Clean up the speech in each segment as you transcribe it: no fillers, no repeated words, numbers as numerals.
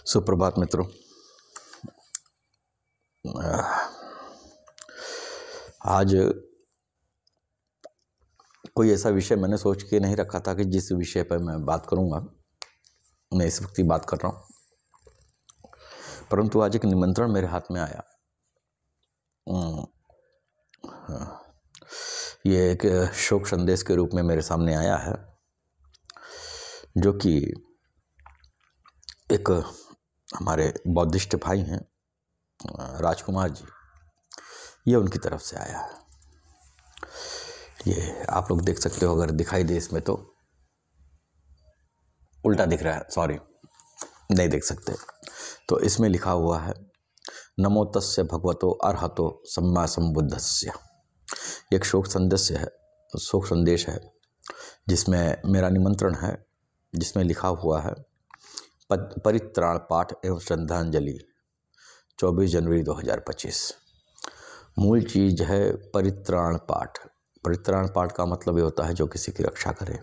सुप्रभात मित्रों। आज कोई ऐसा विषय मैंने सोच के नहीं रखा था कि जिस विषय पर मैं बात करूंगा, मैं इस वक्त ही बात कर रहा हूं, परंतु आज एक निमंत्रण मेरे हाथ में आया। ये एक शोक संदेश के रूप में मेरे सामने आया है, जो कि एक हमारे बौद्धिस्ट भाई हैं राजकुमार जी, ये उनकी तरफ से आया है। ये आप लोग देख सकते हो, अगर दिखाई दे इसमें तो उल्टा दिख रहा है, सॉरी नहीं देख सकते। तो इसमें लिखा हुआ है, नमो तस्य भगवतो अर्हतो सम्मा संबुद्धस्य। एक शोक संदेश है जिसमें मेरा निमंत्रण है, जिसमें लिखा हुआ है परित्राण पाठ एवं श्रद्धांजलि 24 जनवरी 2025। मूल चीज़ है परित्राण पाठ। परित्राण पाठ का मतलब ये होता है जो किसी की रक्षा करे,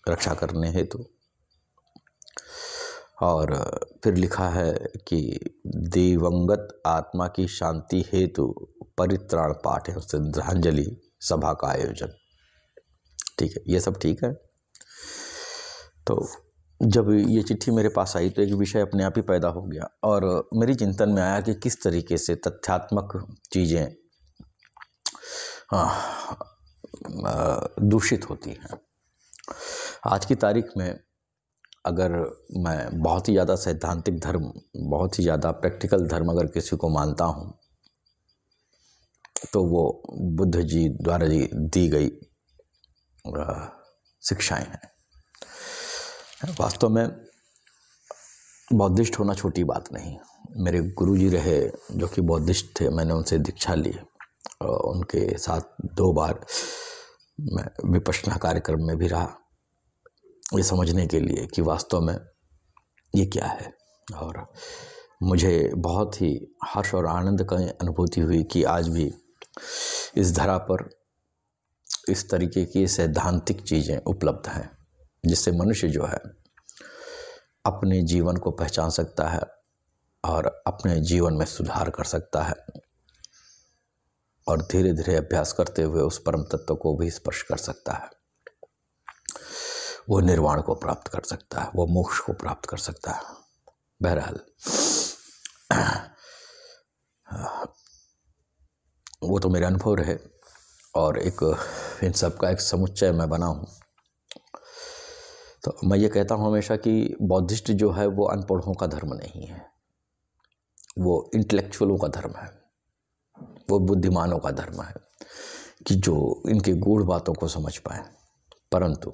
रक्षा करने हेतु। और फिर लिखा है कि दिवंगत आत्मा की शांति हेतु परित्राण पाठ एवं श्रद्धांजलि सभा का आयोजन। ठीक है, ये सब ठीक है। तो जब ये चिट्ठी मेरे पास आई तो एक विषय अपने आप ही पैदा हो गया और मेरी चिंतन में आया कि किस तरीके से तथ्यात्मक चीज़ें दूषित होती हैं। आज की तारीख में अगर मैं बहुत ही ज़्यादा सैद्धांतिक धर्म, बहुत ही ज़्यादा प्रैक्टिकल धर्म अगर किसी को मानता हूँ तो वो बुद्ध जी द्वारा दी गई शिक्षाएं हैं। वास्तव में बौद्धिस्ट होना छोटी बात नहीं। मेरे गुरुजी रहे जो कि बौद्धिस्ट थे, मैंने उनसे दीक्षा ली और उनके साथ 2 बार मैं विपश्यना कार्यक्रम में भी रहा, ये समझने के लिए कि वास्तव में ये क्या है। और मुझे बहुत ही हर्ष और आनंद की अनुभूति हुई कि आज भी इस धरा पर इस तरीके की सैद्धांतिक चीज़ें उपलब्ध हैं, जिससे मनुष्य जो है अपने जीवन को पहचान सकता है और अपने जीवन में सुधार कर सकता है और धीरे धीरे अभ्यास करते हुए उस परम तत्व को भी स्पर्श कर सकता है। वो निर्वाण को प्राप्त कर सकता है, वो मोक्ष को प्राप्त कर सकता है। बहरहाल वो तो मेरे अनुभव रहे और एक इन सब का एक समुच्चय मैं बना हूँ। तो मैं ये कहता हूँ हमेशा कि बौद्धिस्ट जो है वो अनपढ़ों का धर्म नहीं है, वो इंटेलेक्चुअलों का धर्म है, वो बुद्धिमानों का धर्म है कि जो इनके गूढ़ बातों को समझ पाए। परंतु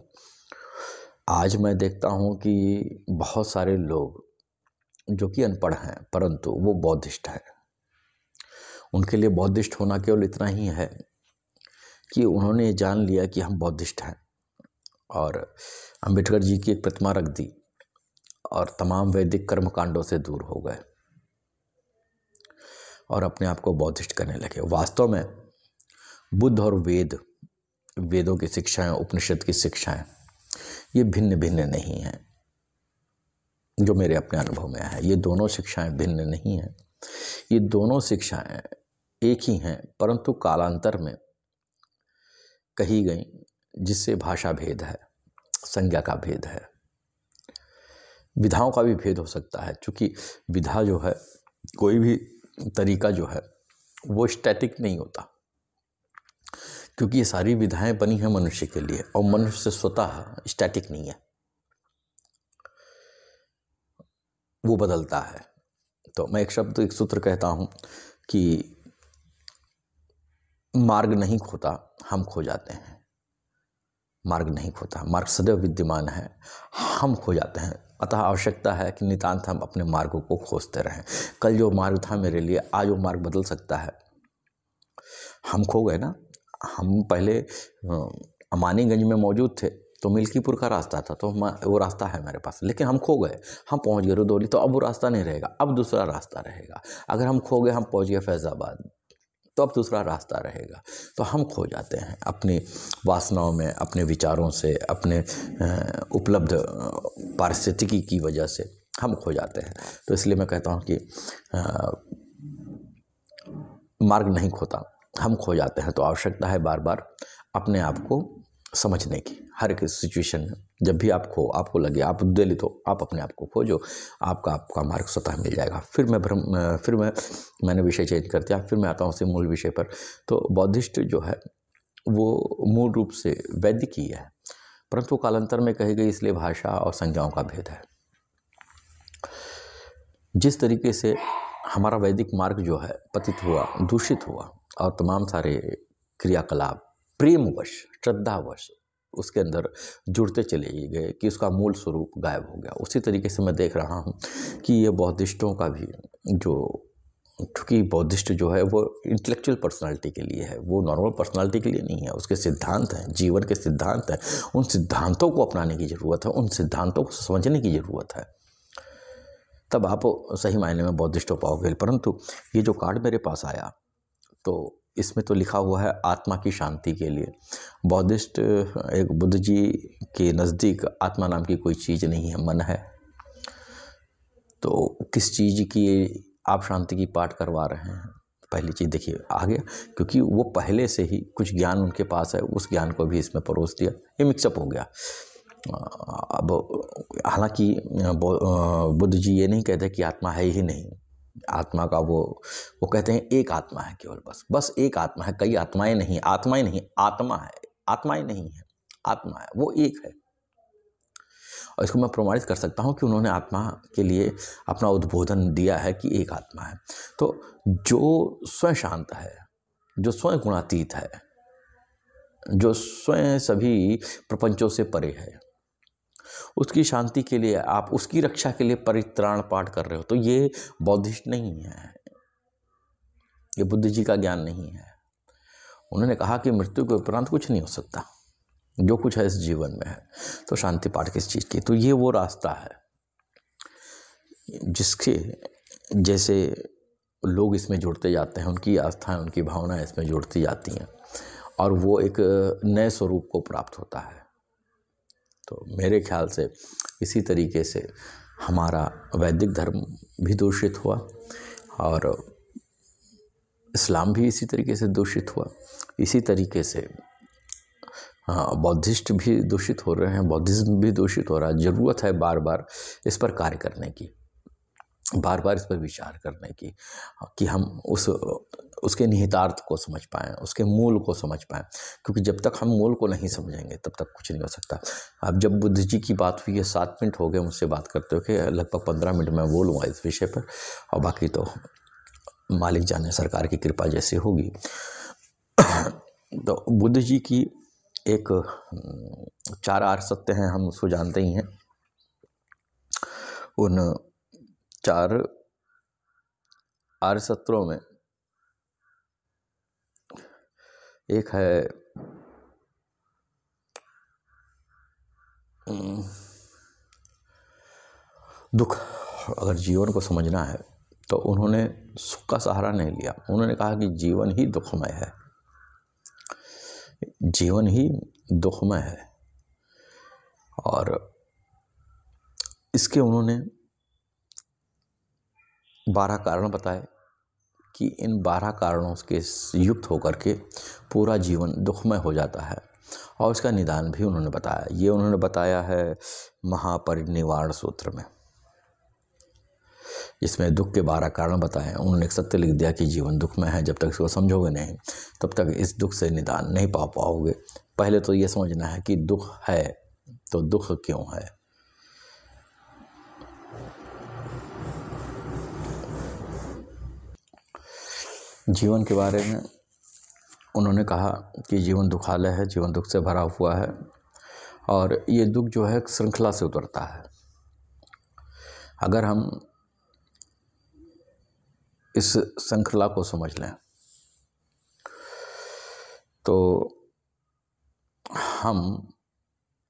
आज मैं देखता हूँ कि बहुत सारे लोग जो कि अनपढ़ हैं परंतु वो बौद्धिस्ट हैं। उनके लिए बौद्धिस्ट होना केवल इतना ही है कि उन्होंने जान लिया कि हम बौद्धिस्ट हैं और अंबेडकर जी की एक प्रतिमा रख दी और तमाम वैदिक कर्म कांडों से दूर हो गए और अपने आप को बौद्धिस्ट करने लगे। वास्तव में बुद्ध और वेदों की शिक्षाएं, उपनिषद की शिक्षाएं, ये भिन्न भिन्न नहीं हैं। जो मेरे अपने अनुभव में है, ये दोनों शिक्षाएं भिन्न नहीं हैं। ये दोनों शिक्षाएं एक ही हैं, परंतु कालांतर में कही गई, जिससे भाषा भेद है, संज्ञा का भेद है, विधाओं का भी भेद हो सकता है। क्योंकि विधा जो है, कोई भी तरीका जो है वो स्टैटिक नहीं होता, क्योंकि ये सारी विधाएं बनी हैं मनुष्य के लिए और मनुष्य स्वतः स्टैटिक नहीं है, वो बदलता है। तो मैं एक सूत्र कहता हूँ कि मार्ग नहीं खोता, हम खो जाते हैं। मार्ग नहीं खोता, मार्ग सदैव विद्यमान है, हम खो जाते हैं। अतः आवश्यकता है कि नितांत हम अपने मार्गों को खोजते रहें। कल जो मार्ग था मेरे लिए, आज वो मार्ग बदल सकता है। हम खो गए ना। हम पहले अमानीगंज में मौजूद थे तो मिल्कीपुर का रास्ता था, तो वो रास्ता है मेरे पास, लेकिन हम खो गए, हम पहुंच गए रुदौली, तो अब वो रास्ता नहीं रहेगा, अब दूसरा रास्ता रहेगा। अगर हम खो गए, हम पहुंच गए फैज़ाबाद, तो अब दूसरा रास्ता रहेगा। तो हम खो जाते हैं अपनी वासनाओं में, अपने विचारों से, अपने उपलब्ध पारिस्थितिकी की वजह से हम खो जाते हैं। तो इसलिए मैं कहता हूँ कि मार्ग नहीं खोता, हम खो जाते हैं। तो आवश्यकता है बार बार अपने आप को समझने की। हर एक सिचुएशन में जब भी आप आपको लगे आप उद्वेलित हो, आप अपने आप को खोजो, आपका मार्ग स्वतः मिल जाएगा। फिर मैंने विषय चेंज कर दिया, फिर मैं आता हूँ उसी मूल विषय पर। तो बौद्धिस्ट जो है वो मूल रूप से वैदिक ही है, परंतु कालांतर में कही गई इसलिए भाषा और संज्ञाओं का भेद है। जिस तरीके से हमारा वैदिक मार्ग जो है पतित हुआ, दूषित हुआ और तमाम सारे क्रियाकलाप प्रेमवश, श्रद्धावश उसके अंदर जुड़ते चले गए कि उसका मूल स्वरूप गायब हो गया, उसी तरीके से मैं देख रहा हूँ कि ये बौद्धिस्टों का भी क्योंकि बौद्धिस्ट जो है वो इंटेलेक्चुअल पर्सनालिटी के लिए है, वो नॉर्मल पर्सनालिटी के लिए नहीं है। उसके सिद्धांत हैं, जीवन के सिद्धांत हैं, उन सिद्धांतों को अपनाने की ज़रूरत है, उन सिद्धांतों को समझने की ज़रूरत है, तब आप सही मायने में बौद्धिस्ट हो पाओगे। परंतु ये जो कार्ड मेरे पास आया तो इसमें तो लिखा हुआ है आत्मा की शांति के लिए। बौद्धिस्ट एक बुद्ध जी के नज़दीक आत्मा नाम की कोई चीज़ नहीं है, मन है। तो किस चीज़ की आप शांति की पाठ करवा रहे हैं? पहली चीज़ देखिए आगे, क्योंकि वो पहले से ही कुछ ज्ञान उनके पास है, उस ज्ञान को भी इसमें परोस दिया, ये मिक्सअप हो गया। अब हालांकि बुद्ध जी ये नहीं कहते कि आत्मा है ही नहीं, आत्मा का वो कहते हैं एक आत्मा है केवल, बस एक आत्मा है, कई आत्माएं नहीं, आत्मा ही नहीं, आत्मा है, आत्माएं नहीं है, आत्मा है, वो एक है। और इसको मैं प्रमाणित कर सकता हूँ कि उन्होंने आत्मा के लिए अपना उद्बोधन दिया है कि एक आत्मा है। तो जो स्वयं शांत है, जो स्वयं गुणातीत है, जो स्वयं सभी प्रपंचों से परे है, उसकी शांति के लिए आप उसकी रक्षा के लिए परित्राण पाठ कर रहे हो, तो ये बौद्धिस्ट नहीं है, ये बुद्ध जी का ज्ञान नहीं है। उन्होंने कहा कि मृत्यु के उपरांत कुछ नहीं हो सकता, जो कुछ है इस जीवन में है, तो शांति पाठ किस चीज़ की? तो ये वो रास्ता है जिसके जैसे लोग इसमें जुड़ते जाते हैं, उनकी आस्थाएं, उनकी भावनाएं इसमें जुड़ती जाती हैं और वो एक नए स्वरूप को प्राप्त होता है। तो मेरे ख्याल से इसी तरीके से हमारा वैदिक धर्म भी दूषित हुआ और इस्लाम भी इसी तरीके से दूषित हुआ, इसी तरीके से बौद्धिस्ट भी दूषित हो रहे हैं, बौद्धिज्म भी दूषित हो रहा है। ज़रूरत है बार बार इस पर कार्य करने की, बार बार इस पर विचार करने की कि हम उसके निहितार्थ को समझ पाएँ, उसके मूल को समझ पाएँ, क्योंकि जब तक हम मूल को नहीं समझेंगे तब तक कुछ नहीं हो सकता। अब जब बुद्ध जी की बात हुई है, 7 मिनट हो गए मुझसे बात करते हुए, लगभग 15 मिनट मैं बोलूँगा इस विषय पर और बाकी तो मालिक जाने, सरकार की कृपा जैसी होगी। तो बुद्ध जी की एक 4 आर्य सत्य हैं, हम उसको जानते ही हैं। उन 4 आर्य सत्यों में एक है दुख। अगर जीवन को समझना है तो उन्होंने सुख का सहारा नहीं लिया, उन्होंने कहा कि जीवन ही दुखमय है, जीवन ही दुखमय है। और इसके उन्होंने 12 कारण बताए कि इन 12 कारणों के युक्त होकर के पूरा जीवन दुखमय हो जाता है, और उसका निदान भी उन्होंने बताया। ये उन्होंने बताया है महापरिनिर्वाण सूत्र में, इसमें दुख के 12 कारण बताए। उन्होंने एक सत्य लिख दिया कि जीवन दुखमय है, जब तक इसको समझोगे नहीं तब तक इस दुख से निदान नहीं पा पाओगे। पहले तो ये समझना है कि दुख है तो दुख क्यों है। जीवन के बारे में उन्होंने कहा कि जीवन दुखालय है, जीवन दुख से भरा हुआ है, और ये दुख जो है श्रृंखला से उतरता है। अगर हम इस श्रृंखला को समझ लें तो हम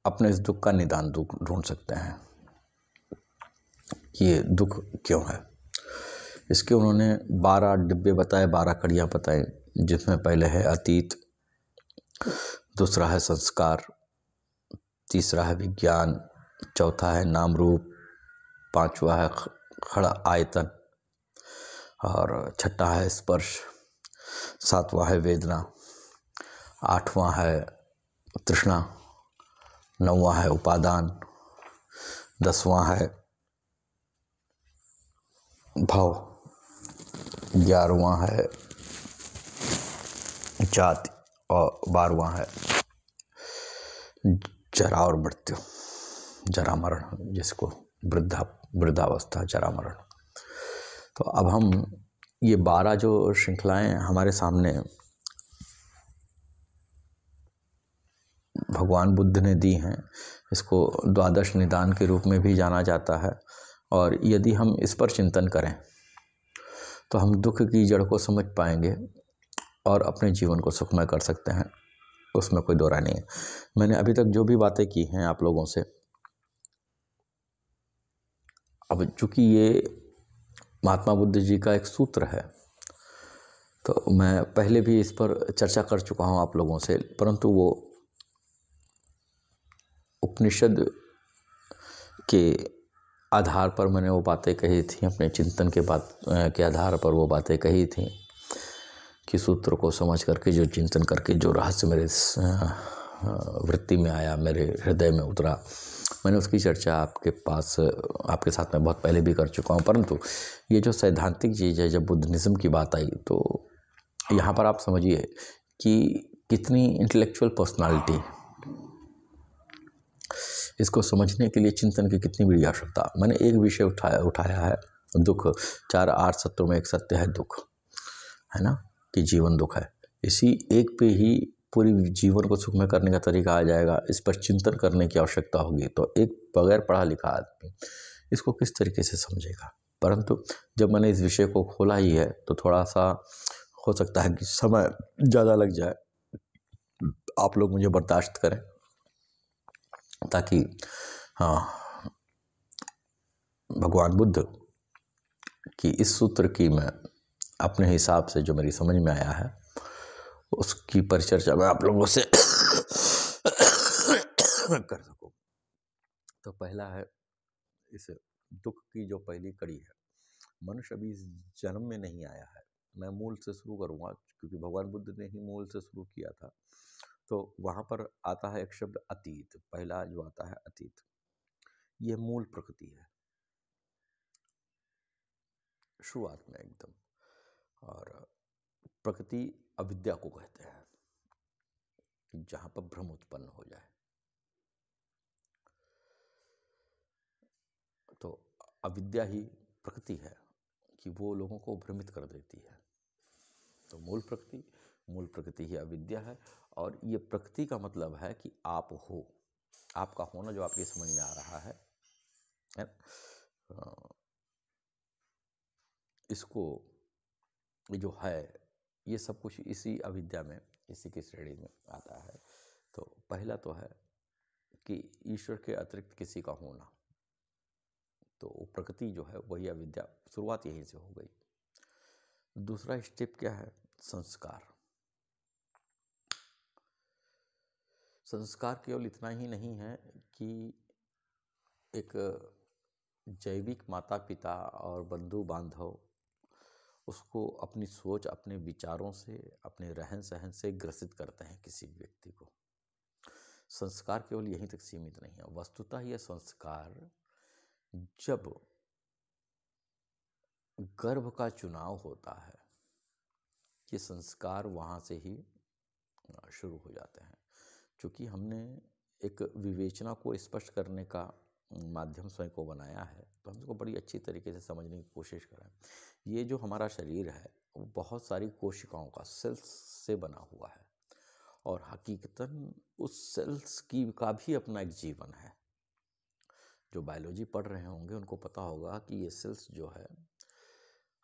अपने इस दुख का निदान ढूंढ सकते हैं कि ये दुख क्यों है। इसके उन्होंने 12 डिब्बे बताए, 12 कड़ियाँ बताई, जिसमें पहले है अतीत, दूसरा है संस्कार, तीसरा है विज्ञान, चौथा है नाम रूप, पांचवा है खड़ा आयतन, और छठा है स्पर्श, सातवां है वेदना, आठवां है तृष्णा, नौवां है उपादान, 10वां है भाव, 11वां है जाति, और 12वां है जरा और मृत्यु, जरा मरण, जिसको वृद्धावस्था, जरा मरण। तो अब हम ये 12 जो श्रृंखलाएं हमारे सामने भगवान बुद्ध ने दी हैं, इसको द्वादश निदान के रूप में भी जाना जाता है। और यदि हम इस पर चिंतन करें तो हम दुख की जड़ को समझ पाएंगे और अपने जीवन को सुखमय कर सकते हैं, उसमें कोई दो राय नहीं है। मैंने अभी तक जो भी बातें की हैं आप लोगों से, अब चूंकि ये महात्मा बुद्ध जी का एक सूत्र है, तो मैं पहले भी इस पर चर्चा कर चुका हूँ आप लोगों से, परंतु वो उपनिषद के आधार पर मैंने वो बातें कही थी, अपने चिंतन के आधार पर वो बातें कही थी कि सूत्र को समझ करके, जो चिंतन करके, जो रहस्य मेरे वृत्ति में आया, मेरे हृदय में उतरा, मैंने उसकी चर्चा आपके साथ में बहुत पहले भी कर चुका हूँ। परंतु ये जो सैद्धांतिक चीज़ है, जब बुद्धिज़्म की बात आई, तो यहाँ पर आप समझिए कि कितनी इंटेलेक्चुअल पर्सनालिटी, इसको समझने के लिए चिंतन की कितनी बड़ी आवश्यकता। मैंने एक विषय उठाया है, दुख। 4 8 सत्यों में एक सत्य है दुख, है ना, कि जीवन दुख है। इसी एक पे ही पूरी जीवन को सुखमय करने का तरीका आ जाएगा। इस पर चिंतन करने की आवश्यकता होगी। तो एक बगैर पढ़ा लिखा आदमी इसको किस तरीके से समझेगा। परंतु जब मैंने इस विषय को खोला ही है, तो थोड़ा सा हो सकता है कि समय ज़्यादा लग जाए, आप लोग मुझे बर्दाश्त करें, ताकि भगवान बुद्ध की इस सूत्र की मैं अपने हिसाब से, जो मेरी समझ में आया है, उसकी परिचर्चा मैं आप लोगों से कर सकूं। तो पहला है, इस दुख की जो पहली कड़ी है, मनुष्य अभी इस जन्म में नहीं आया है। मैं मूल से शुरू करूंगा, क्योंकि भगवान बुद्ध ने ही मूल से शुरू किया था। तो वहां पर आता है एक शब्द अतीत। पहला जो आता है अतीत, यह मूल प्रकृति है, शुरुआत में एकदम। और प्रकृति अविद्या को कहते हैं, कि जहां पर भ्रम उत्पन्न हो जाए। तो अविद्या ही प्रकृति है, कि वो लोगों को भ्रमित कर देती है। तो मूल प्रकृति ही अविद्या है। और ये प्रकृति का मतलब है कि आप हो, आपका होना जो आपकी समझ में आ रहा है, इसको जो है, ये सब कुछ इसी अविद्या में, इसी की श्रेणी में आता है। तो पहला तो है कि ईश्वर के अतिरिक्त किसी का होना, तो प्रकृति जो है वही अविद्या, शुरुआत यहीं से हो गई। दूसरा स्टेप क्या है? संस्कार। संस्कार केवल इतना ही नहीं है कि एक जैविक माता पिता और बंधु बांधव उसको अपनी सोच, अपने विचारों से, अपने रहन सहन से ग्रसित करते हैं किसी भी व्यक्ति को। संस्कार केवल यहीं तक सीमित नहीं है। वस्तुतः यह संस्कार जब गर्भ का चुनाव होता है, ये संस्कार वहाँ से ही शुरू हो जाते हैं। क्योंकि हमने एक विवेचना को स्पष्ट करने का माध्यम स्वयं को बनाया है, तो हम इसको बड़ी अच्छी तरीके से समझने की कोशिश करें। ये जो हमारा शरीर है, वो बहुत सारी कोशिकाओं का, सेल्स से बना हुआ है, और हकीकतन उस सेल्स का भी अपना एक जीवन है। जो बायोलॉजी पढ़ रहे होंगे उनको पता होगा कि ये सेल्स जो है,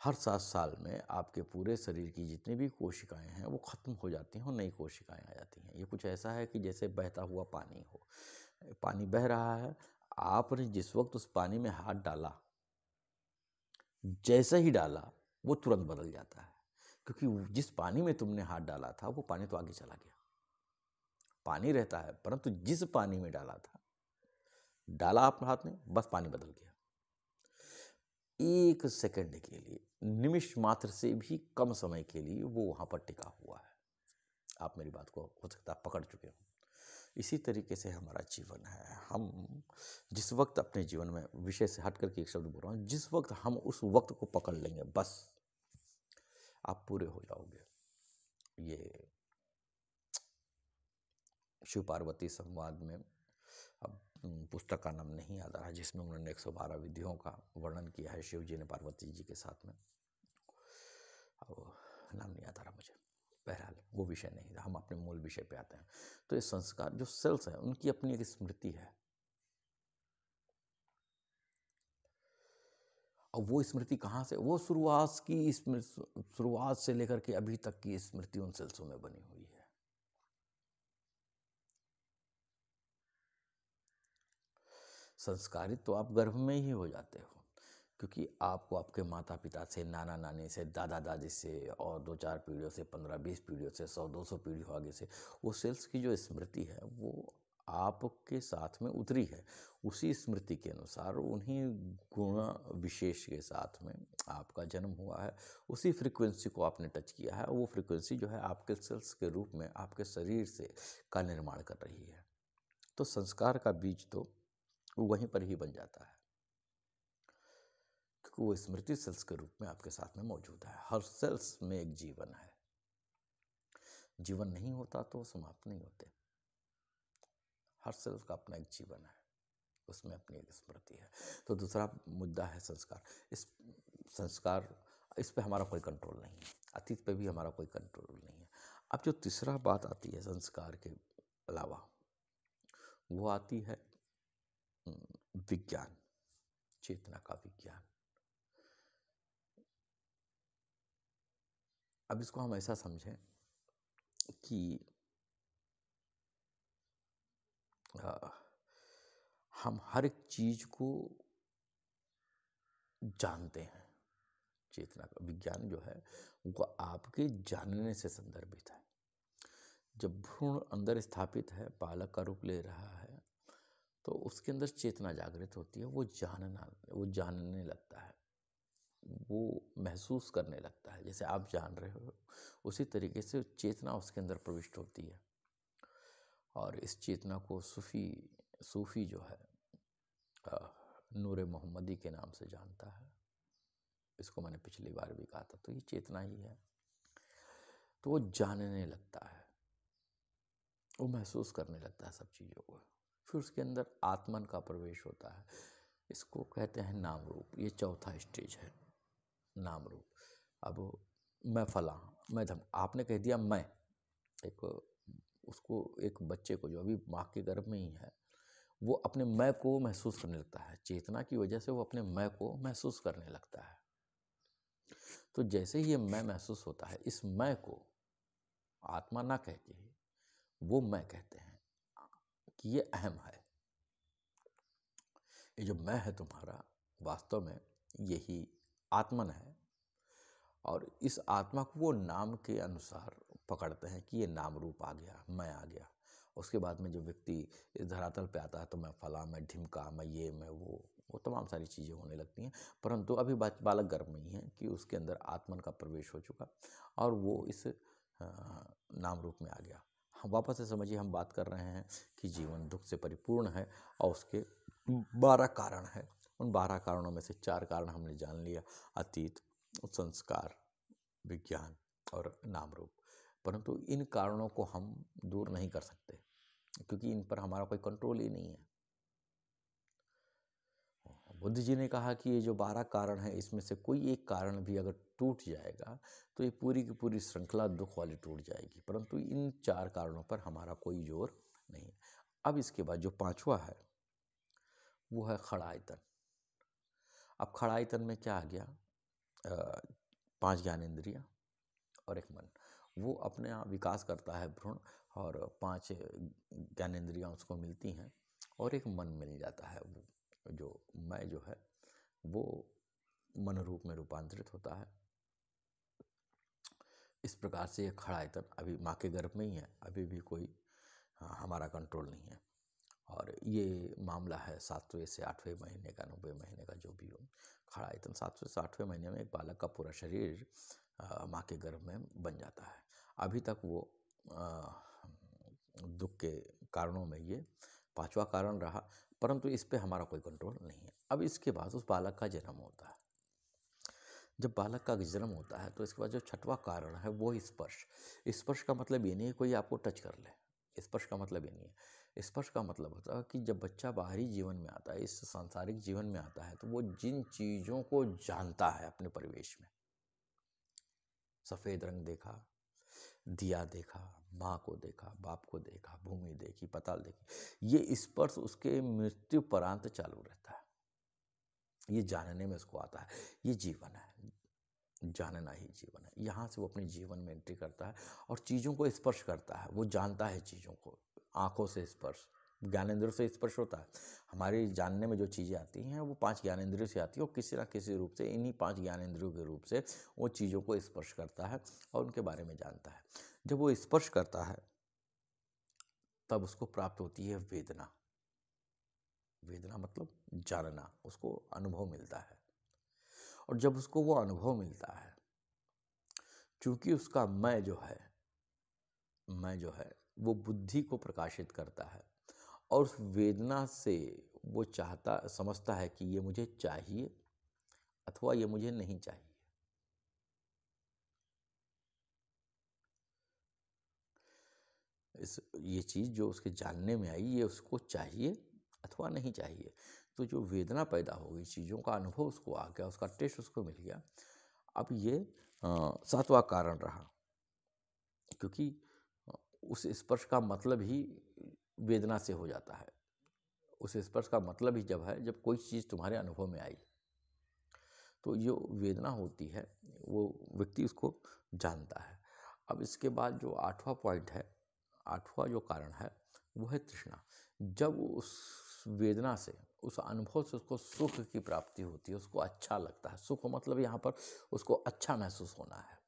हर 7 साल में आपके पूरे शरीर की जितनी भी कोशिकाएं हैं वो खत्म हो जाती हैं और नई कोशिकाएं आ जाती हैं। ये कुछ ऐसा है कि जैसे बहता हुआ पानी हो, पानी बह रहा है, आपने जिस वक्त उस पानी में हाथ डाला, जैसे ही डाला वो तुरंत बदल जाता है, क्योंकि जिस पानी में तुमने हाथ डाला था वो पानी तो आगे चला गया। पानी रहता है, परंतु जिस पानी में डाला था, डाला आपने हाथ में, बस पानी बदल गया। एक सेकंड के लिए, निमिष मात्र से भी कम समय के लिए वो वहाँ पर टिका हुआ है। आप मेरी बात को हो सकता है पकड़ चुके हो। इसी तरीके से हमारा जीवन है। हम जिस वक्त अपने जीवन में, विषय से हट करके एक शब्द बोल रहा हूँ, जिस वक्त हम उस वक्त को पकड़ लेंगे, बस आप पूरे हो जाओगे। ये शिव पार्वती संवाद में, अब पुस्तक का नाम नहीं याद आ रहा, जिसमें उन्होंने 112 विधियों का वर्णन किया है शिव जी ने पार्वती जी के साथ में। अब नाम नहीं याद आ रहा मुझे, बहरहाल वो विषय नहीं था, हम अपने मूल विषय पे आते हैं। तो ये संस्कार जो सेल्स हैं, उनकी अपनी एक स्मृति है, और वो स्मृति कहाँ से, वो शुरुआत से लेकर के अभी तक की स्मृति उन सेल्सों में बनी हुई है। संस्कारित तो आप गर्भ में ही हो जाते हो, क्योंकि आपको आपके माता पिता से, नाना नानी से, दादा दादी से, और 2-4 पीढ़ियों से, 15-20 पीढ़ियों से, 100-200 पीढ़ियों आगे से वो सेल्स की जो स्मृति है वो आपके साथ में उतरी है। उसी स्मृति के अनुसार, उन्हीं गुण विशेष के साथ में आपका जन्म हुआ है, उसी फ्रीक्वेंसी को आपने टच किया है। वो फ्रीक्वेंसी जो है आपके सेल्स के रूप में आपके शरीर से का निर्माण कर रही है। तो संस्कार का बीज तो वहीं पर ही बन जाता है, क्योंकि वो स्मृति सेल्स के रूप में आपके साथ में मौजूद है। हर सेल्स में एक जीवन है। जीवन नहीं होता तो समाप्त नहीं होते। हर सेल्स का अपना एक जीवन है, उसमें अपनी एक स्मृति है। तो दूसरा मुद्दा है संस्कार। इस पे हमारा कोई कंट्रोल नहीं है, अतीत पे भी हमारा कोई कंट्रोल नहीं है। अब जो तीसरा बात आती है संस्कार के अलावा, वो आती है विज्ञान, चेतना का विज्ञान। अब इसको हम ऐसा समझें कि हम हर एक चीज को जानते हैं। चेतना का विज्ञान जो है वो आपके जानने से संदर्भित है। जब भ्रूण अंदर स्थापित है, बालक का रूप ले रहा है, तो उसके अंदर चेतना जागृत होती है। वो जानने लगता है, वो महसूस करने लगता है। जैसे आप जान रहे हो, उसी तरीके से चेतना उसके अंदर प्रविष्ट होती है। और इस चेतना को सूफी जो है नूरे मोहम्मदी के नाम से जानता है। इसको मैंने पिछली बार भी कहा था। तो ये चेतना ही है। तो वो जानने लगता है, वो महसूस करने लगता है सब चीज़ों को। फिर उसके अंदर आत्मन का प्रवेश होता है। इसको कहते हैं नाम रूप। ये चौथा स्टेज है, नाम रूप। अब मैं फला, मैं धम, आपने कह दिया मैं, एक बच्चे को जो अभी माँ के गर्भ में ही है, वो अपने मैं को महसूस करने लगता है। चेतना की वजह से वो अपने मैं को महसूस करने लगता है। तो जैसे ही ये मैं महसूस होता है, इस मैं को आत्मा ना कह के वो मैं कहते हैं कि ये अहम है। ये जो मैं है तुम्हारा, वास्तव में यही आत्मन है। और इस आत्मा को वो नाम के अनुसार पकड़ते हैं कि ये नाम रूप आ गया, मैं आ गया। उसके बाद में जो व्यक्ति इस धरातल पे आता है, तो मैं फला, मैं ढिमका, मैं ये, मैं वो तमाम सारी चीज़ें होने लगती हैं। परंतु अभी बालक गर्भ में ही है कि उसके अंदर आत्मन का प्रवेश हो चुका और वो इस नाम रूप में आ गया। हम वापस से समझिए, हम बात कर रहे हैं कि जीवन दुख से परिपूर्ण है और उसके 12 कारण हैं। उन 12 कारणों में से 4 कारण हमने जान लिया, अतीत, संस्कार, विज्ञान और नाम रूप। परंतु इन कारणों को हम दूर नहीं कर सकते, क्योंकि इन पर हमारा कोई कंट्रोल ही नहीं है। बुद्ध जी ने कहा कि ये जो 12 कारण है, इसमें से कोई एक कारण भी अगर टूट जाएगा तो ये पूरी की पूरी श्रृंखला दुख वाली टूट जाएगी। परंतु इन 4 कारणों पर हमारा कोई जोर नहीं है। अब इसके बाद जो 5वां है वो है खड़ायतन। अब खड़ायतन में क्या आ गया? 5 ज्ञानेंद्रियाँ और एक मन। वो अपने यहाँ विकास करता है भ्रूण, और 5 ज्ञानेंद्रियाँ उसको मिलती हैं और एक मन मिल जाता है। वो जो मैं जो है वो मन रूप में रूपांतरित होता है। इस प्रकार से ये खड़ायतन अभी माँ के गर्भ में ही है, अभी भी कोई हमारा कंट्रोल नहीं है। और ये मामला है 7वें से 8वें महीने का, 90 महीने का, जो भी हो। खड़ा, इतना 7वें से 8वें महीने में एक बालक का पूरा शरीर माँ के गर्भ में बन जाता है। अभी तक वो दुख के कारणों में ये 5वां कारण रहा, परंतु इस पे हमारा कोई कंट्रोल नहीं है। अब इसके बाद उस बालक का जन्म होता है। जब बालक का जन्म होता है तो इसके बाद जो 6वां कारण है वो स्पर्श। स्पर्श का मतलब ये नहीं है कोई आपको टच कर ले, स्पर्श का मतलब ये नहीं है। स्पर्श का मतलब होता है कि जब बच्चा बाहरी जीवन में आता है, इस सांसारिक जीवन में आता है, तो वो जिन चीज़ों को जानता है अपने परिवेश में, सफ़ेद रंग देखा, दिया देखा, माँ को देखा, बाप को देखा, भूमि देखी, पताल देखी, ये स्पर्श उसके मृत्यु परांत चालू रहता है। ये जानने में उसको आता है, ये जीवन है, जानना ही जीवन है। यहाँ से वो अपने जीवन में एंट्री करता है और चीज़ों को स्पर्श करता है, वो जानता है चीज़ों को। आँखों से स्पर्श, ज्ञानेंद्रियों से स्पर्श होता है। हमारे जानने में जो चीज़ें आती हैं वो 5 ज्ञानेंद्रियों से आती है और किसी ना किसी रूप से इन्हीं 5 ज्ञानेंद्रियों के रूप से वो चीज़ों को स्पर्श करता है और उनके बारे में जानता है। जब वो स्पर्श करता है तब उसको प्राप्त होती है वेदना। वेदना मतलब जानना, उसको अनुभव मिलता है। और जब उसको वो अनुभव मिलता है, चूंकि उसका मैं जो है वो बुद्धि को प्रकाशित करता है और उस वेदना से वो समझता है कि ये मुझे चाहिए अथवा ये मुझे नहीं चाहिए। ये चीज़ जो उसके जानने में आई, ये उसको चाहिए अथवा नहीं चाहिए। तो जो वेदना पैदा हो गई, चीज़ों का अनुभव उसको आ गया, उसका टेस्ट उसको मिल गया। अब ये 7वां कारण रहा, क्योंकि उस स्पर्श का मतलब ही वेदना से हो जाता है। उस स्पर्श का मतलब ही जब कोई चीज़ तुम्हारे अनुभव में आई, तो जो वेदना होती है वो व्यक्ति उसको जानता है। अब इसके बाद जो 8वां पॉइंट है, 8वां जो कारण है वो है तृष्णा। जब उस वेदना से, उस अनुभव से उसको सुख की प्राप्ति होती है, उसको अच्छा लगता है। सुख मतलब यहाँ पर उसको अच्छा महसूस होना है।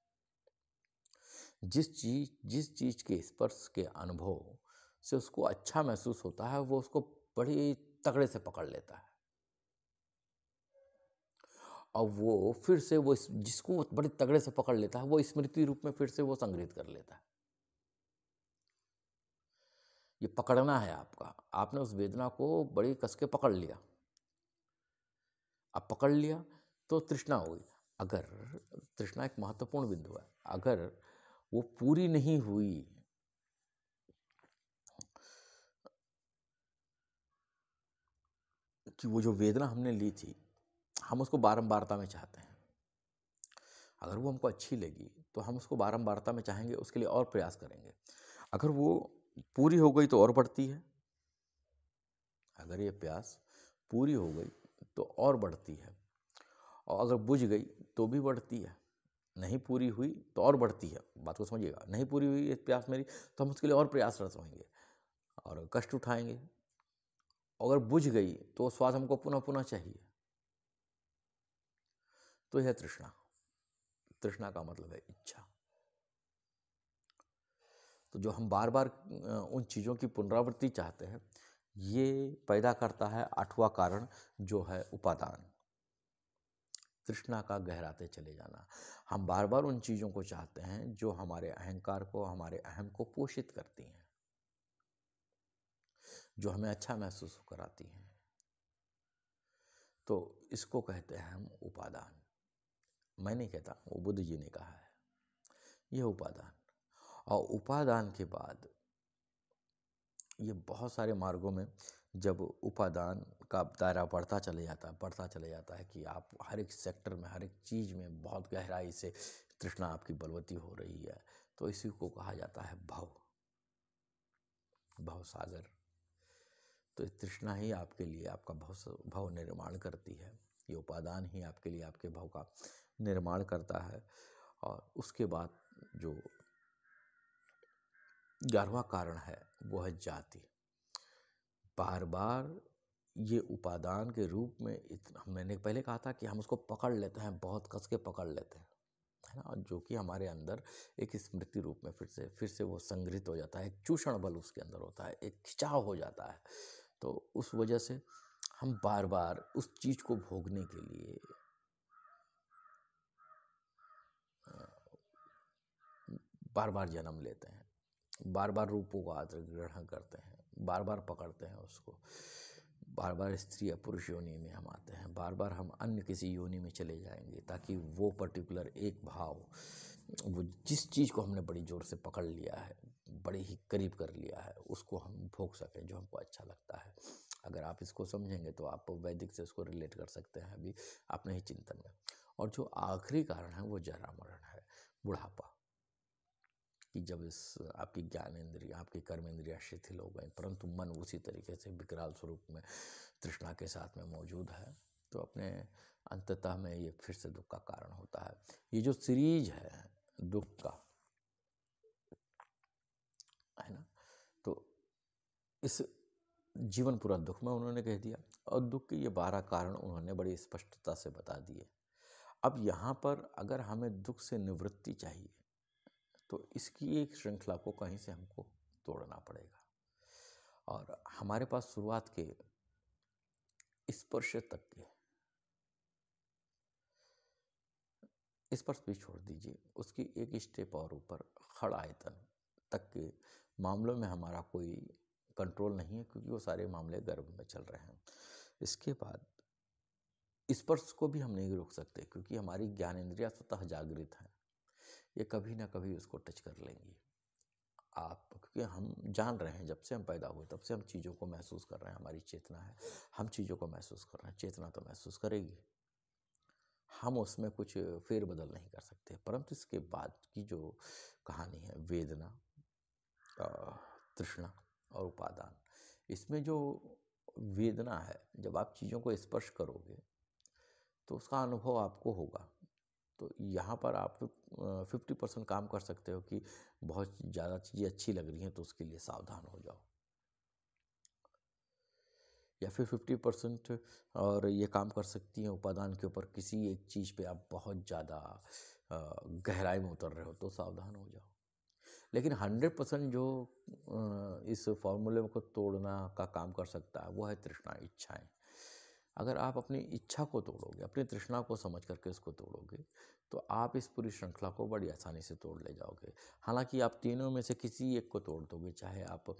जिस चीज़ के स्पर्श के अनुभव से उसको अच्छा महसूस होता है, वो उसको बड़ी तगड़े से पकड़ लेता है और वो फिर से वो जिसको वो बड़े तगड़े से पकड़ लेता है, वो स्मृति रूप में फिर से वो संग्रहित कर लेता है। ये पकड़ना है आपका। आपने उस वेदना को बड़ी कस के पकड़ लिया। अब पकड़ लिया तो तृष्णा हो गई। अगर तृष्णा एक महत्वपूर्ण बिंदु है, अगर वो पूरी नहीं हुई, कि वो जो वेदना हमने ली थी, हम उसको बारंबारता में चाहते हैं। अगर वो हमको अच्छी लगी तो हम उसको बारंबारता में चाहेंगे, उसके लिए और प्रयास करेंगे। अगर वो पूरी हो गई तो और बढ़ती है। अगर ये प्यास पूरी हो गई तो और बढ़ती है, और अगर बुझ गई तो भी बढ़ती है। नहीं पूरी हुई तो और बढ़ती है। बात को समझिएगा। नहीं पूरी हुई ये प्यास मेरी, तो हम उसके लिए और प्रयासरत होंगे और कष्ट उठाएंगे। अगर बुझ गई तो स्वाद हमको पुनः पुनः चाहिए। तो यह तृष्णा। तृष्णा का मतलब है इच्छा। तो जो हम बार बार उन चीज़ों की पुनरावृत्ति चाहते हैं, ये पैदा करता है 8वां कारण, जो है उपादान। तृष्णा का गहराते चले जाना। हम बार बार उन चीज़ों को चाहते हैं जो हमारे अहंकार को, हमारे अहम को पोषित करती हैं, जो हमें अच्छा महसूस कराती हैं। तो इसको कहते हैं हम उपादान। मैं नहीं कहता, वो बुद्ध जी ने कहा है, ये उपादान। और उपादान के बाद ये बहुत सारे मार्गों में, जब उपादान का दायरा बढ़ता चले जाता है कि आप हर एक सेक्टर में, हर एक चीज़ में बहुत गहराई से तृष्णा आपकी बलवती हो रही है, तो इसी को कहा जाता है भव सागर। तो तृष्णा ही आपके लिए आपका भव निर्माण करती है। ये उपादान ही आपके लिए आपके भव का निर्माण करता है। और उसके बाद जो 11वां कारण है वो है जाति। बार बार ये उपादान के रूप में इतना, मैंने पहले कहा था कि हम उसको पकड़ लेते हैं, बहुत कस के पकड़ लेते हैं, है ना, जो कि हमारे अंदर एक स्मृति रूप में फिर से वो संग्रहित हो जाता है। एक चूषण बल उसके अंदर होता है, एक खिंचाव हो जाता है। तो उस वजह से हम बार बार उस चीज़ को भोगने के लिए बार बार जन्म लेते हैं, बार बार रूपों का ग्रहण करते हैं, बार बार पकड़ते हैं उसको, बार बार स्त्री या पुरुष योनि में हम आते हैं, बार बार हम अन्य किसी योनि में चले जाएंगे ताकि वो पर्टिकुलर एक भाव, वो जिस चीज़ को हमने बड़ी ज़ोर से पकड़ लिया है, बड़े ही करीब कर लिया है, उसको हम भोग सकें जो हमको अच्छा लगता है। अगर आप इसको समझेंगे तो आप वैदिक से उसको रिलेट कर सकते हैं अभी अपने ही चिंतन में। और जो आखिरी कारण है वो जरा मरण है, बुढ़ापा, कि जब इस आपकी ज्ञानेंद्रिय, आपकी कर्मेंद्रियाँ शिथिल हो गई परंतु मन उसी तरीके से विकराल स्वरूप में तृष्णा के साथ में मौजूद है, तो अपने अंततः में ये फिर से दुख का कारण होता है। ये जो सीरीज है दुख का, है ना, तो इस जीवन पूरा दुख में उन्होंने कह दिया, और दुख के ये 12 कारण उन्होंने बड़ी स्पष्टता से बता दिए। अब यहाँ पर अगर हमें दुख से निवृत्ति चाहिए तो इसकी एक श्रृंखला को कहीं से हमको तोड़ना पड़ेगा, और हमारे पास शुरुआत के स्पर्श तक के, स्पर्श भी छोड़ दीजिए, उसकी एक स्टेप और ऊपर खड़ आयतन तक के मामलों में हमारा कोई कंट्रोल नहीं है, क्योंकि वो सारे मामले गर्भ में चल रहे हैं। इसके बाद स्पर्श को भी हम नहीं रोक सकते, क्योंकि हमारी ज्ञानेंद्रियां स्वतः जागृत हैं, ये कभी ना कभी उसको टच कर लेंगी। आप, क्योंकि हम जान रहे हैं, जब से हम पैदा हुए तब से हम चीज़ों को महसूस कर रहे हैं, हमारी चेतना है, हम चीज़ों को महसूस कर रहे हैं, चेतना तो महसूस करेगी, हम उसमें कुछ फेरबदल नहीं कर सकते। परंतु इसके बाद की जो कहानी है, वेदना, तृष्णा और उपादान, इसमें जो वेदना है, जब आप चीज़ों को स्पर्श करोगे तो उसका अनुभव आपको होगा। तो यहाँ पर आप 50% काम कर सकते हो कि बहुत ज़्यादा चीज़ें अच्छी लग रही हैं तो उसके लिए सावधान हो जाओ, या फिर 50% और ये काम कर सकती हैं उपादान के ऊपर, किसी एक चीज़ पे आप बहुत ज़्यादा गहराई में उतर रहे हो तो सावधान हो जाओ। लेकिन 100% जो इस फॉर्मूले को तोड़ना का काम कर सकता है वो है तृष्णा, इच्छाएं। अगर आप अपनी इच्छा को तोड़ोगे, अपनी तृष्णा को समझ करके उसको तोड़ोगे, तो आप इस पूरी श्रृंखला को बड़ी आसानी से तोड़ ले जाओगे। हालांकि आप तीनों में से किसी एक को तोड़ दोगे, चाहे आप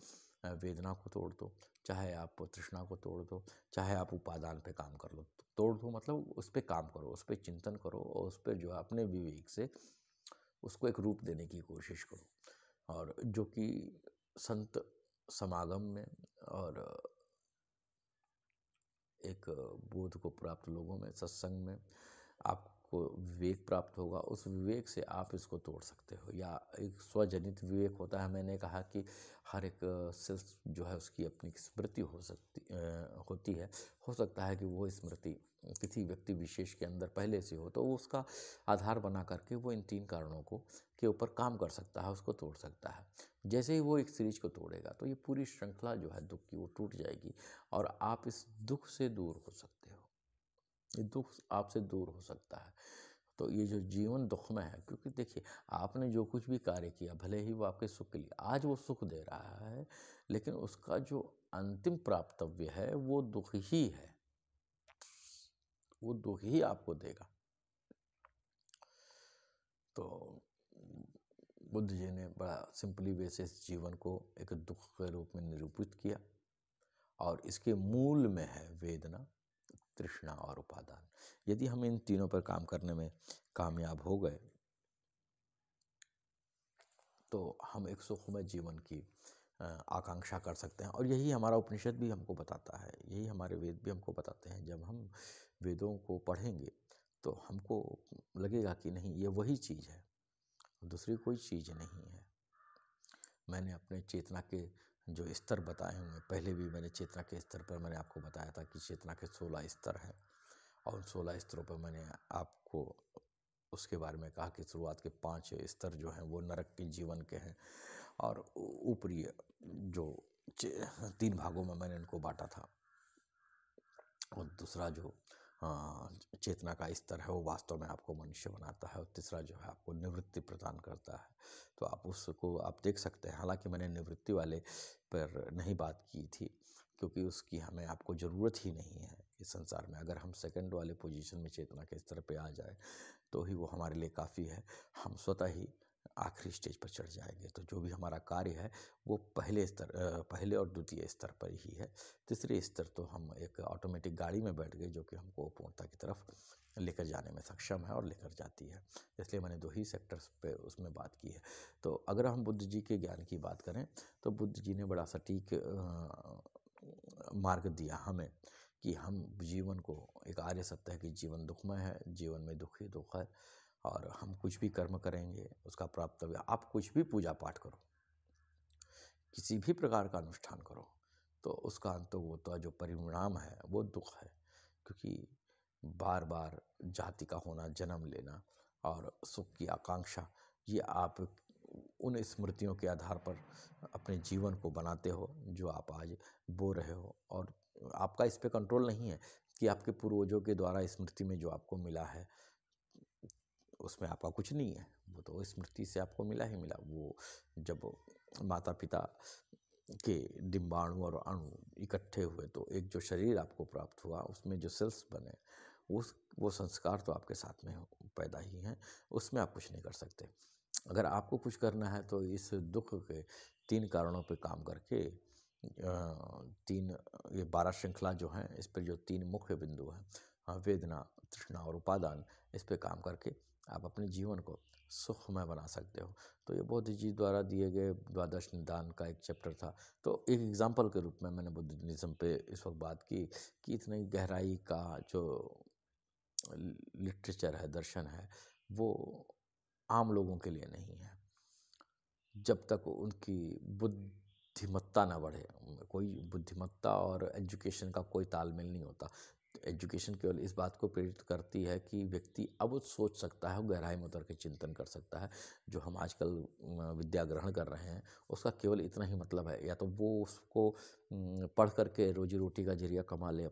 वेदना को तोड़ दो, चाहे आप तृष्णा को तोड़ दो, चाहे आप उपादान पे काम कर लो, तोड़ दो मतलब उस पर काम करो, उस पर चिंतन करो, और उस पर जो है अपने विवेक से उसको एक रूप देने की कोशिश करो। और जो कि संत समागम में और एक बोध को प्राप्त लोगों में, सत्संग में आपको विवेक प्राप्त होगा, उस विवेक से आप इसको तोड़ सकते हो। या एक स्वजनित विवेक होता है, मैंने कहा कि हर एक सेल्स जो है उसकी अपनी स्मृति होती है। हो सकता है कि वो स्मृति किसी व्यक्ति विशेष के अंदर पहले से हो, तो वो उसका आधार बना करके वो इन 3 कारणों को के ऊपर काम कर सकता है, उसको तोड़ सकता है। जैसे ही वो एक सीरीज को तोड़ेगा तो ये पूरी श्रृंखला जो है दुख की वो टूट जाएगी, और आप इस दुख से दूर हो सकते हो, ये दुख आपसे दूर हो सकता है। तो ये जो जीवन दुख में है, क्योंकि देखिए आपने जो कुछ भी कार्य किया, भले ही वो आपके सुख के लिए, आज वो सुख दे रहा है, लेकिन उसका जो अंतिम प्राप्तव्य है वो दुख ही है, वो दुख ही आपको देगा। तो बुद्ध जी ने बड़ा सिंपली वे से इस जीवन को एक दुख के रूप में निरूपित किया, और इसके मूल में है वेदना, तृष्णा और उपादान। यदि हम इन तीनों पर काम करने में कामयाब हो गए तो हम एक सुखमय जीवन की आकांक्षा कर सकते हैं। और यही हमारा उपनिषद भी हमको बताता है, यही हमारे वेद भी हमको बताते हैं। जब हम वेदों को पढ़ेंगे तो हमको लगेगा कि नहीं, ये वही चीज़ है, दूसरी कोई चीज़ नहीं है। मैंने अपने चेतना के जो स्तर बताए हुए, पहले भी मैंने चेतना के स्तर पर मैंने आपको बताया था कि चेतना के 16 स्तर हैं, और उन 16 स्तरों पर मैंने आपको उसके बारे में कहा कि शुरुआत के 5 स्तर जो हैं वो नरक के जीवन के हैं, और ऊपरी जो 3 भागों में मैंने इनको बांटा था। और दूसरा जो चेतना का स्तर है वो वास्तव में आपको मनुष्य बनाता है, और तीसरा जो है आपको निवृत्ति प्रदान करता है। तो आप उसको आप देख सकते हैं। हालांकि मैंने निवृत्ति वाले पर नहीं बात की थी, क्योंकि उसकी हमें आपको ज़रूरत ही नहीं है इस संसार में। अगर हम सेकंड वाले पोजीशन में चेतना के स्तर पे आ जाए तो ही वो हमारे लिए काफ़ी है। हम स्वतः ही आखिरी स्टेज पर चढ़ जाएंगे। तो जो भी हमारा कार्य है वो पहले और द्वितीय स्तर पर ही है। तीसरे स्तर तो हम एक ऑटोमेटिक गाड़ी में बैठ गए जो कि हमको पूर्णता की तरफ लेकर जाने में सक्षम है और लेकर जाती है। इसलिए मैंने 2 ही सेक्टर्स पे उसमें बात की है। तो अगर हम बुद्ध जी के ज्ञान की बात करें तो बुद्ध जी ने बड़ा सटीक मार्ग दिया हमें कि हम जीवन को, एक आर्य सत्य है कि जीवन दुखमय है, जीवन में दुख ही दुख है, और हम कुछ भी कर्म करेंगे उसका प्राप्तव्य, आप कुछ भी पूजा पाठ करो, किसी भी प्रकार का अनुष्ठान करो, तो उसका अंत वो तो जो परिणाम है वो दुख है। क्योंकि बार बार जाति का होना, जन्म लेना और सुख की आकांक्षा, ये आप उन स्मृतियों के आधार पर अपने जीवन को बनाते हो जो आप आज बो रहे हो, और आपका इस पे कंट्रोल नहीं है कि आपके पूर्वजों के द्वारा स्मृति में जो आपको मिला है उसमें आपका कुछ नहीं है, वो तो स्मृति से आपको मिला ही मिला। वो जब माता पिता के डिम्बाणु और अणु इकट्ठे हुए तो एक जो शरीर आपको प्राप्त हुआ, उसमें जो सेल्स बने, वो संस्कार तो आपके साथ में पैदा ही हैं, उसमें आप कुछ नहीं कर सकते। अगर आपको कुछ करना है तो इस दुख के 3 कारणों पे काम करके 3 ये 12 श्रृंखला जो हैं, इस पर जो 3 मुख्य बिंदु हैं, वेदना, तृष्णा और उपादान, इस पे काम करके आप अपने जीवन को सुखमय बना सकते हो। तो ये बुद्ध जी द्वारा दिए गए द्वादश निदान का एक चैप्टर था। तो एक एग्जाम्पल के रूप में मैंने बुद्धिज्म पे इस वक्त बात की कि इतनी गहराई का जो लिटरेचर है, दर्शन है, वो आम लोगों के लिए नहीं है। जब तक उनकी बुद्धिमत्ता ना बढ़े, कोई बुद्धिमत्ता और एजुकेशन का कोई तालमेल नहीं होता। एजुकेशन केवल इस बात को प्रेरित करती है कि व्यक्ति अब सोच सकता है, गहराई में उतर के चिंतन कर सकता है। जो हम आजकल विद्या ग्रहण कर रहे हैं उसका केवल इतना ही मतलब है, या तो वो उसको पढ़ करके रोजी रोटी का जरिया कमा ले,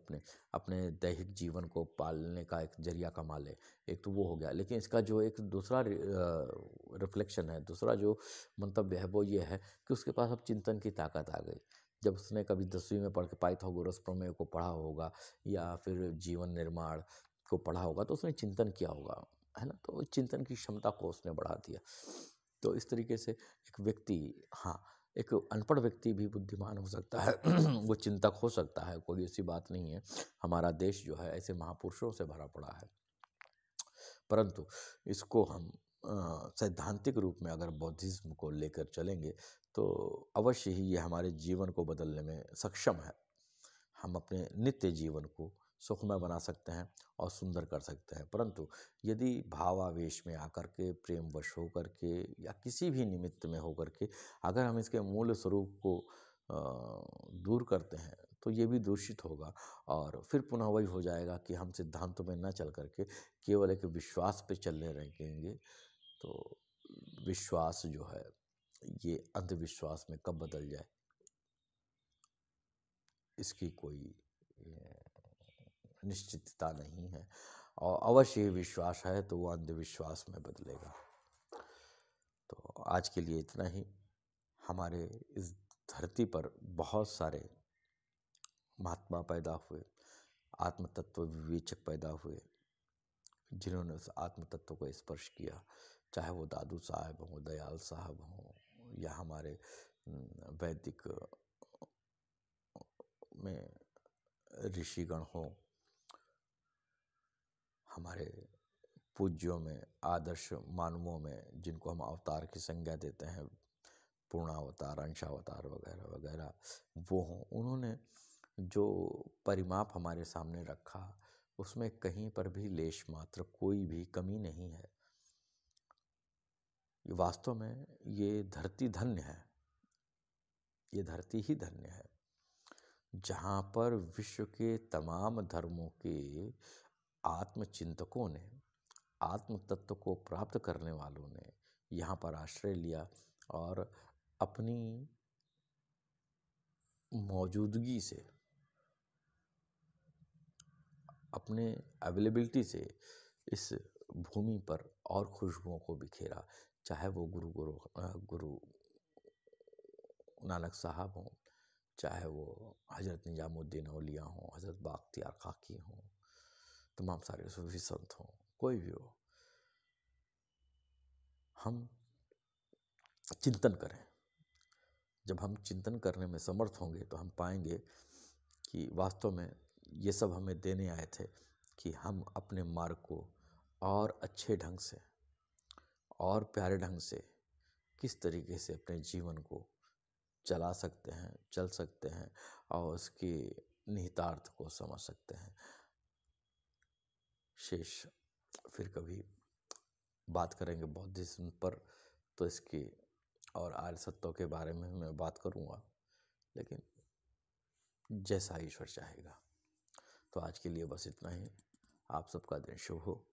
अपने दैहिक जीवन को पालने का एक जरिया कमा ले, एक तो वो हो गया। लेकिन इसका जो एक दूसरा रिफ्लेक्शन है, दूसरा जो मंतव्य है वो ये है कि उसके पास अब चिंतन की ताकत आ गई। जब उसने कभी 10वीं में पढ़ के पाइथागोरस प्रमेय को पढ़ा होगा या फिर जीवन निर्माण को पढ़ा होगा तो उसने चिंतन किया होगा, है ना। तो चिंतन की क्षमता को उसने बढ़ा दिया। तो इस तरीके से एक व्यक्ति, हाँ, एक अनपढ़ व्यक्ति भी बुद्धिमान हो सकता है वो चिंतक हो सकता है, कोई ऐसी बात नहीं है। हमारा देश जो है ऐसे महापुरुषों से भरा पड़ा है। परंतु इसको हम सैद्धांतिक रूप में अगर बौद्धिज्म को लेकर चलेंगे तो अवश्य ही ये हमारे जीवन को बदलने में सक्षम है। हम अपने नित्य जीवन को सुखमय बना सकते हैं और सुंदर कर सकते हैं। परंतु यदि भावावेश में आकर के, प्रेमवश होकर के या किसी भी निमित्त में होकर के अगर हम इसके मूल स्वरूप को दूर करते हैं तो ये भी दूषित होगा, और फिर पुनः वही हो जाएगा कि हम सिद्धांतों में न चल करके केवल एक विश्वास पे चलने रहेंगे। तो विश्वास जो है ये अंधविश्वास में कब बदल जाए इसकी कोई निश्चितता नहीं है, और अवश्य ही विश्वास है तो वो अंधविश्वास में बदलेगा। तो आज के लिए इतना ही। हमारे इस धरती पर बहुत सारे महात्मा पैदा हुए, आत्म तत्व विवेचक पैदा हुए, जिन्होंने उस आत्म तत्व को स्पर्श किया, चाहे वो दादू साहब हों, दयाल साहब हों, या हमारे वैदिक में ऋषिगण हों, हमारे पूज्यों में, आदर्श मानवों में जिनको हम अवतार की संज्ञा देते हैं, पूर्णावतार, अंशावतार वगैरह वगैरह, वो हों। उन्होंने जो परिमाप हमारे सामने रखा उसमें कहीं पर भी लेश मात्र कोई भी कमी नहीं है। वास्तव में ये धरती धन्य है, ये धरती ही धन्य है जहाँ पर विश्व के तमाम धर्मों के आत्मचिंतकों ने, आत्म तत्व को प्राप्त करने वालों ने यहाँ पर आश्रय लिया और अपनी मौजूदगी से, अपने अवेलेबिलिटी से इस भूमि पर और खुशबुओं को बिखेरा। चाहे वो गुरु नानक साहब हों, चाहे वो हज़रत निजामुद्दीन औलिया हों, हज़रत बख्तियार खाकी हों, तमाम सारे सूफी संत हों, कोई भी हो, हम चिंतन करें। जब हम चिंतन करने में समर्थ होंगे तो हम पाएंगे कि वास्तव में ये सब हमें देने आए थे कि हम अपने मार्ग को और अच्छे ढंग से और प्यारे ढंग से किस तरीके से अपने जीवन को चला सकते हैं, चल सकते हैं और उसके निहितार्थ को समझ सकते हैं। शेष फिर कभी बात करेंगे बौद्धिज्म पर, तो इसकी और आर्य सत्यों के बारे में मैं बात करूँगा, लेकिन जैसा ईश्वर चाहेगा। तो आज के लिए बस इतना ही। आप सबका दिन शुभ हो।